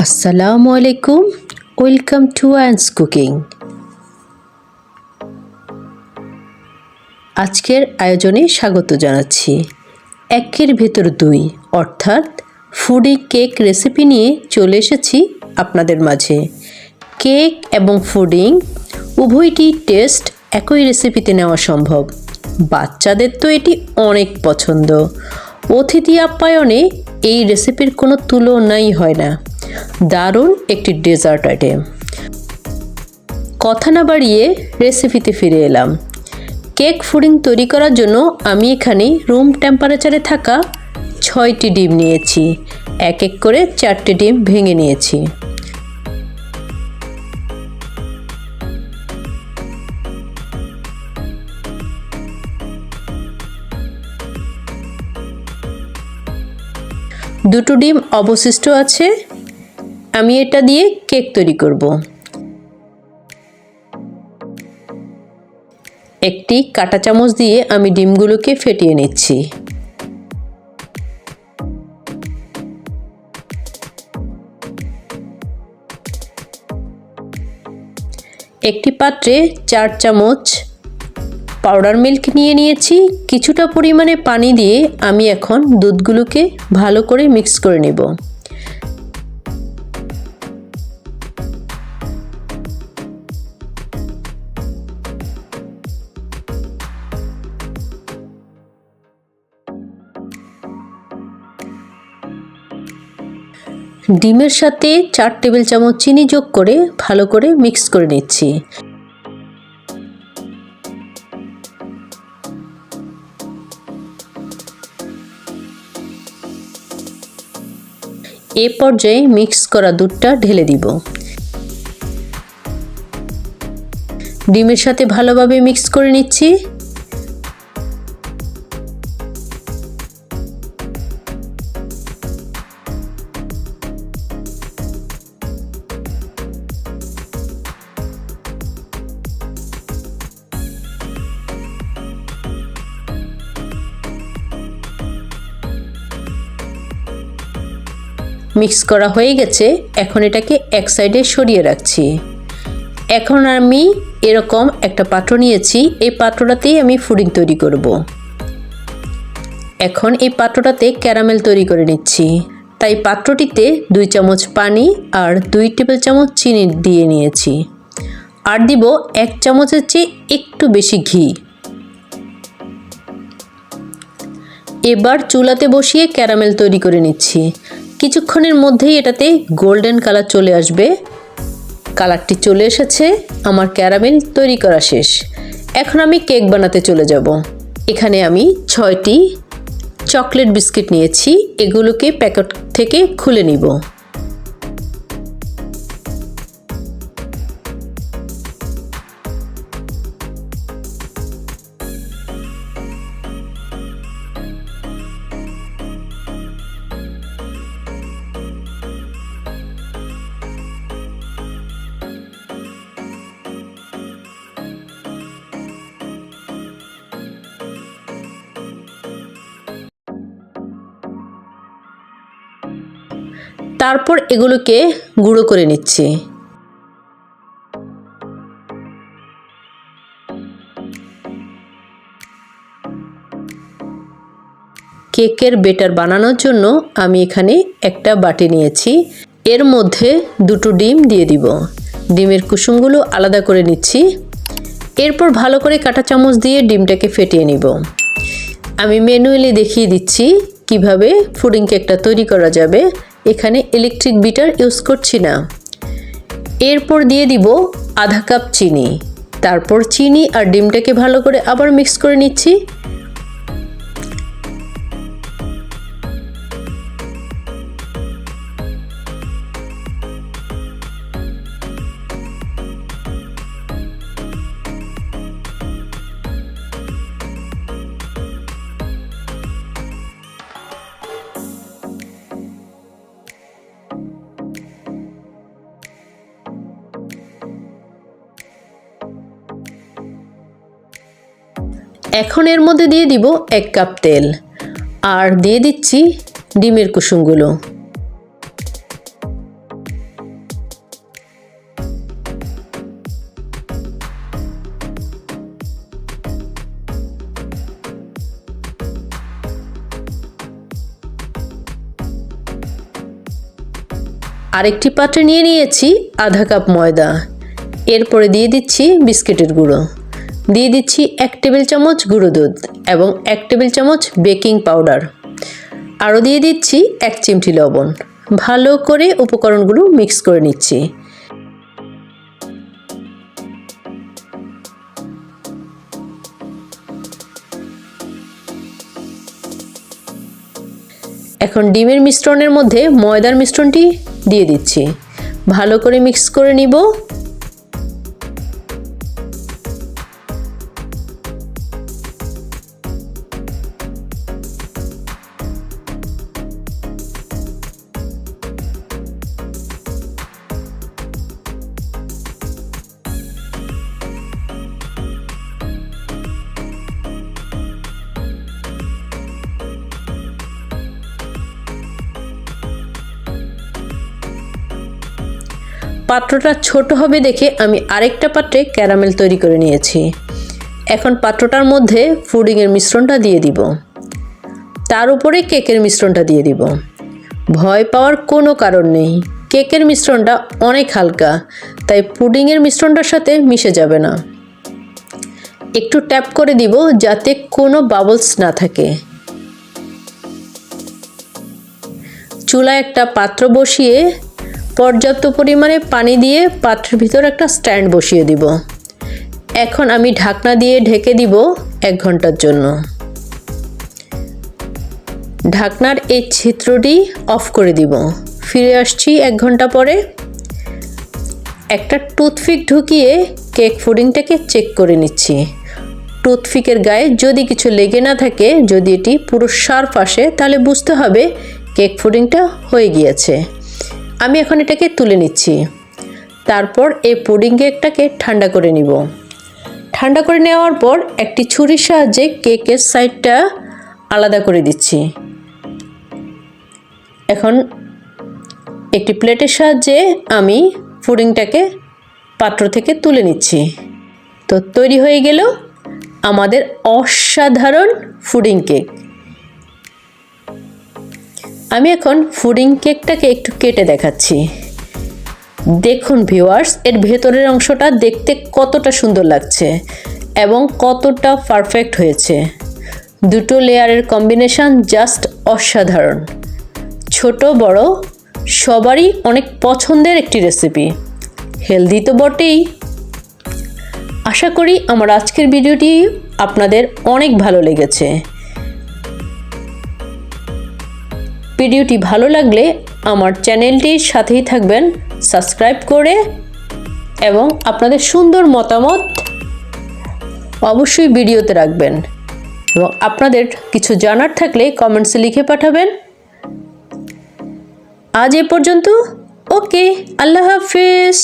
আসসালামু আলাইকুম, welcome to Ayans cooking. আজকের আয়োজনে স্বাগত জানাচ্ছি। একের ভেতর দুই অর্থাৎ ফুডি কেক রেসিপি নিয়ে চলে এসেছি আপনাদের মাঝে। কেক এবং ফুডিং উভয়টি টেস্ট একই রেসিপিতে নেওয়া সম্ভব। বাচ্চাদের তো এটি অনেক পছন্দ। অতিথি আপ্যায়নে এই রেসিপির কোনো তুলনাই হয় না। দারুণ একটি ডেজার্ট আইটেম। কথা না বাড়িয়ে রেসিপিতে ফিরে এলাম। কেক ফুডিং তৈরি করার জন্য আমি এখানে রুম টেম্পারেচারে থাকা 6টি ডিম নিয়েছি। এক এক করে 4টে ডিম ভেঙে নিয়েছি। দুটো ডিম অবশিষ্ট আছে। আমি এটা দিয়ে কেক তৈরি করব। একটি কাঁটা চামচ দিয়ে আমি ডিমগুলোকে ফেটিয়ে নিচ্ছি। একটি পাত্রে 4 চামচ পাউডার মিল্ক নিয়ে নিয়েছি। কিছুটা পরিমাণে পানি দিয়ে আমি এখন দুধগুলোকে ভালো করে মিক্স করে নেব। ডিমের সাথে 4 টেবিল চামচ চিনি যোগ করে ভালো করে মিক্স করে নিচ্ছি। এ পর্যায়ে মিক্স করা দুধটা ঢেলে দিব। ডিমের সাথে ভালোভাবে মিক্স করে নিচ্ছি। মিক্স করা হয়ে গেছে। এখন এটাকে এক সাইডে সরিয়ে রাখছি। এখন আমি এরকম একটা পাত্র নিয়েছি। এই পাত্রটাতেই আমি ফুডিং তৈরি করব। এখন এই পাত্রটাতে ক্যারামেল তৈরি করে নিচ্ছি। তাই পাত্রটিতে 2 চামচ পানি আর 2 টেবিল চামচ চিনি দিয়ে নিয়েছি। আর দিব 1 চামচের চেয়ে একটু বেশি ঘি। এবার চুলাতে বসিয়ে ক্যারামেল তৈরি করে নিচ্ছি। কিছুক্ষণের মধ্যেই এটাতে গোল্ডেন কালার চলে আসবে। কালারটি চলে এসেছে। আমার ক্যারামেল তৈরি করা শেষ। এখন আমি কেক বানাতে চলে যাব। এখানে আমি 6টি চকলেট বিস্কিট নিয়েছি। এগুলোকে প্যাকেট থেকে খুলে নিব। তারপর এগুলোকে গুঁড়ো করে নিচ্ছি। কেকের বেটার বানানোর জন্য আমি এখানে একটা বাটি নিয়েছি। এর মধ্যে 2টো ডিম দিয়ে দিব। ডিমের কুসুমগুলো আলাদা করে নিচ্ছি। এরপর ভালো করে কাঁটা চামচ দিয়ে ডিমটাকে ফেটিয়ে নিব। আমি ম্যানুয়ালি দেখিয়ে দিচ্ছি কিভাবে ফুডিং কেকটা তৈরি করা যাবে। এখানে ইলেকট্রিক বিটার ইউজ করছি না। এরপর দিয়ে দিব আধা কাপ চিনি। তারপর চিনি আর ডিমটাকে ভালো করে আবার মিক্স করে নিচ্ছি। এখন এর মধ্যে দিয়ে দিব 1 কাপ তেল আর দিয়ে দিচ্ছি ডিমের কুসুমগুলো। আরেকটি পাত্রে নিয়ে নিয়েছি আধা কাপ ময়দা। এরপরে দিয়ে দিচ্ছি বিস্কিটের গুঁড়ো, দিয়ে দিচ্ছি 1 টেবিল চামচ গুঁড়ো দুধ এবং 1 টেবিল চামচ বেকিং পাউডার, আরও দিয়ে দিচ্ছি 1 চিমটি লবণ। ভালো করে উপকরণগুলো মিক্স করে নিচ্ছি। এখন ডিমের মিশ্রণের মধ্যে ময়দার মিশ্রণটি দিয়ে দিচ্ছি, ভালো করে মিক্স করে নিব। পাত্রটা ছোট হবে দেখে আমি আরেকটা পাত্রে ক্যারামেল তৈরি করে নিয়েছি। এখন পাত্রটার মধ্যে পুডিংয়ের মিশ্রণটা দিয়ে দিব, তার উপরে কেকের মিশ্রণটা দিয়ে দিব। ভয় পাওয়ার কোনো কারণ নেই, কেকের মিশ্রণটা অনেক হালকা, তাই পুডিংয়ের মিশ্রণটার সাথে মিশে যাবে না। একটু ট্যাপ করে দিব যাতে কোনো বাবলস না থাকে। চুলায় একটা পাত্র বসিয়ে পর্যাপ্ত পরিমাণে পানি দিয়ে পাত্রের ভিতর একটা স্ট্যান্ড বসিয়ে দিব। এখন আমি ঢাকনা দিয়ে ঢেকে দিব 1 ঘন্টার জন্য। ঢাকনার এই ছিদ্রটি অফ করে দিব। ফিরে আসছি 1 ঘন্টা পরে। একটা টুথপিক ঢুকিয়ে কেক পুডিংটাকে চেক করে নিচ্ছি। টুথপিকের গায়ে যদি কিছু লেগে না থাকে, যদি এটি পুরো শার্প আসে, তাহলে বুঝতে হবে কেক পুডিংটা হয়ে গিয়েছে। আমি এখন এটাকে তুলে নিচ্ছি। তারপর এই পুডিং কেকটাকে ঠান্ডা করে নিব। ঠান্ডা করে নেওয়ার পর একটি ছুরির সাহায্যে কেকের সাইডটা আলাদা করে দিচ্ছি। এখন একটি প্লেটের সাহায্যে আমি পুডিংটাকে পাত্র থেকে তুলে নিচ্ছি। তো তৈরি হয়ে গেল আমাদের অসাধারণ পুডিং কেক। আমি এখন পুডিং কেকটাকে একটু কেটে দেখাচ্ছি। দেখুন ভিউয়ার্স, এর ভেতরের অংশটা দেখতে কতটা সুন্দর লাগছে এবং কতটা পারফেক্ট হয়েছে। দুটো লেয়ারের কম্বিনেশন জাস্ট অসাধারণ। ছোট বড় সবারই অনেক পছন্দের একটি রেসিপি, হেলদি তো বটেই। আশা করি আমার আজকের ভিডিওটি আপনাদের অনেক ভালো লেগেছে। ভিডিওটি ভালো লাগলে আমার চ্যানেলটির সাথেই থাকবেন সাবস্ক্রাইব করে, এবং আপনাদের সুন্দর মতামত অবশ্যই ভিডিওতে রাখবেন, এবং আপনাদের কিছু জানার থাকলে কমেন্টসে লিখে পাঠাবেন। আজ এ পর্যন্ত। ওকে, আল্লাহ হাফেজ।